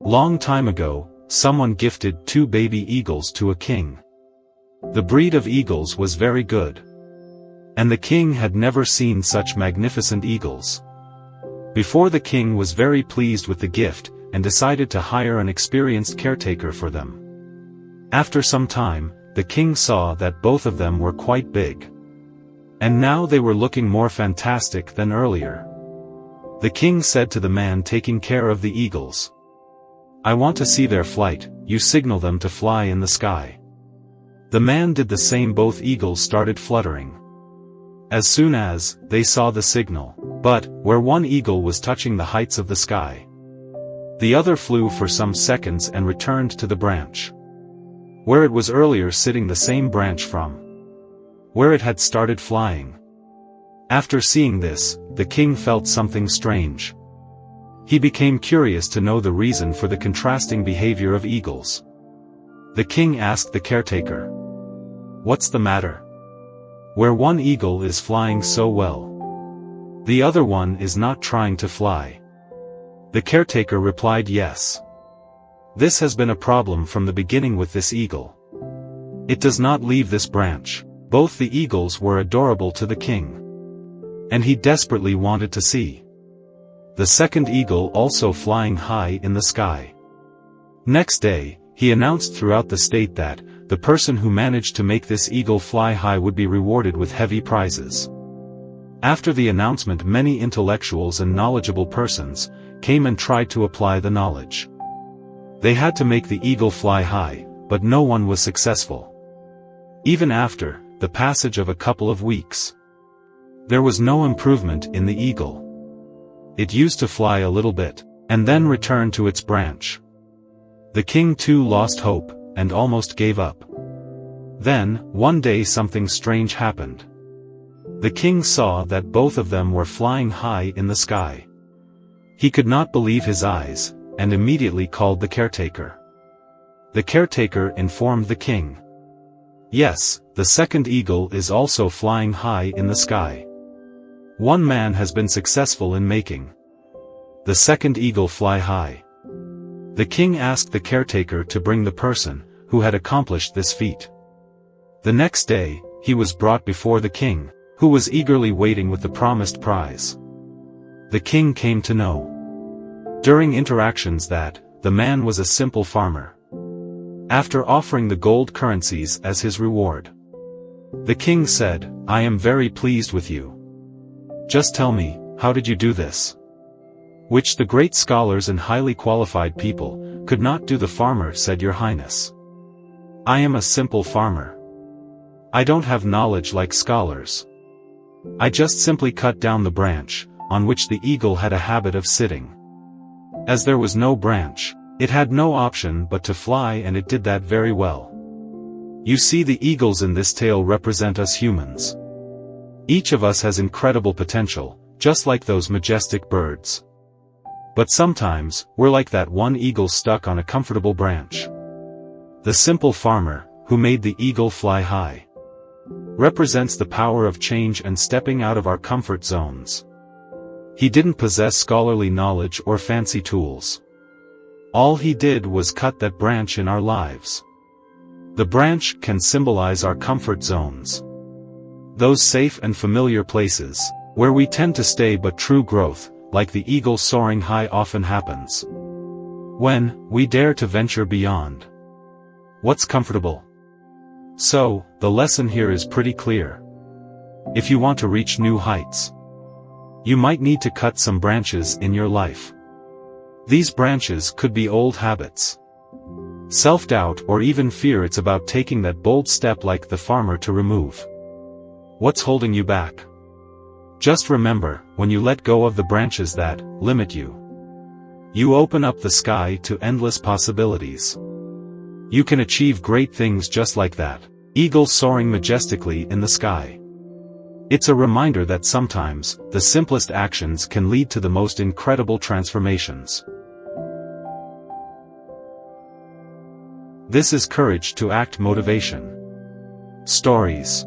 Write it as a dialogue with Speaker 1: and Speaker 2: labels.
Speaker 1: Long time ago, someone gifted 2 baby eagles to a king. The breed of eagles was very good. And the king had never seen such magnificent eagles. Before, the king was very pleased with the gift, and decided to hire an experienced caretaker for them. After some time, the king saw that both of them were quite big. And now they were looking more fantastic than earlier. The king said to the man taking care of the eagles, "I want to see their flight, you signal them to fly in the sky." The man did the same. Both eagles started fluttering. As soon as they saw the signal, but where one eagle was touching the heights of the sky, the other flew for some seconds and returned to the branch where it was earlier sitting, the same branch from where it had started flying. After seeing this, the king felt something strange. He became curious to know the reason for the contrasting behavior of eagles. The king asked the caretaker, "What's the matter? Where one eagle is flying so well, the other one is not trying to fly?" The caretaker replied, "Yes. This has been a problem from the beginning with this eagle. It does not leave this branch." Both the eagles were adorable to the king, and he desperately wanted to see the second eagle also flying high in the sky. Next day, he announced throughout the state that the person who managed to make this eagle fly high would be rewarded with heavy prizes. After the announcement, many intellectuals and knowledgeable persons came and tried to apply the knowledge. They had to make the eagle fly high, but no one was successful. Even after the passage of a couple of weeks, there was no improvement in the eagle. It used to fly a little bit, and then return to its branch. The king too lost hope, and almost gave up. Then, one day, something strange happened. The king saw that both of them were flying high in the sky. He could not believe his eyes, and immediately called the caretaker. The caretaker informed the king, "Yes, the second eagle is also flying high in the sky. One man has been successful in making the second eagle fly high." The king asked the caretaker to bring the person who had accomplished this feat. The next day, he was brought before the king, who was eagerly waiting with the promised prize. The king came to know during interactions that the man was a simple farmer. After offering the gold currencies as his reward, the king said, "I am very pleased with you. Just tell me, how did you do this?" Which the great scholars and highly qualified people could not do. The farmer said, "Your Highness, I am a simple farmer. I don't have knowledge like scholars. I just simply cut down the branch on which the eagle had a habit of sitting. As there was no branch, it had no option but to fly, and it did that very well. You see, the eagles in this tale represent us humans. Each of us has incredible potential, just like those majestic birds. But sometimes, we're like that one eagle stuck on a comfortable branch. The simple farmer, who made the eagle fly high, represents the power of change and stepping out of our comfort zones. He didn't possess scholarly knowledge or fancy tools. All he did was cut that branch in our lives. The branch can symbolize our comfort zones, those safe and familiar places where we tend to stay, but true growth, like the eagle soaring high, often happens when we dare to venture beyond what's comfortable. So, the lesson here is pretty clear. If you want to reach new heights, you might need to cut some branches in your life. These branches could be old habits, self-doubt, or even fear. It's about taking that bold step like the farmer to remove what's holding you back. Just remember, when you let go of the branches that limit you, you open up the sky to endless possibilities. You can achieve great things just like that eagle soaring majestically in the sky. It's a reminder that sometimes, the simplest actions can lead to the most incredible transformations. This is Courage to Act Motivation Stories.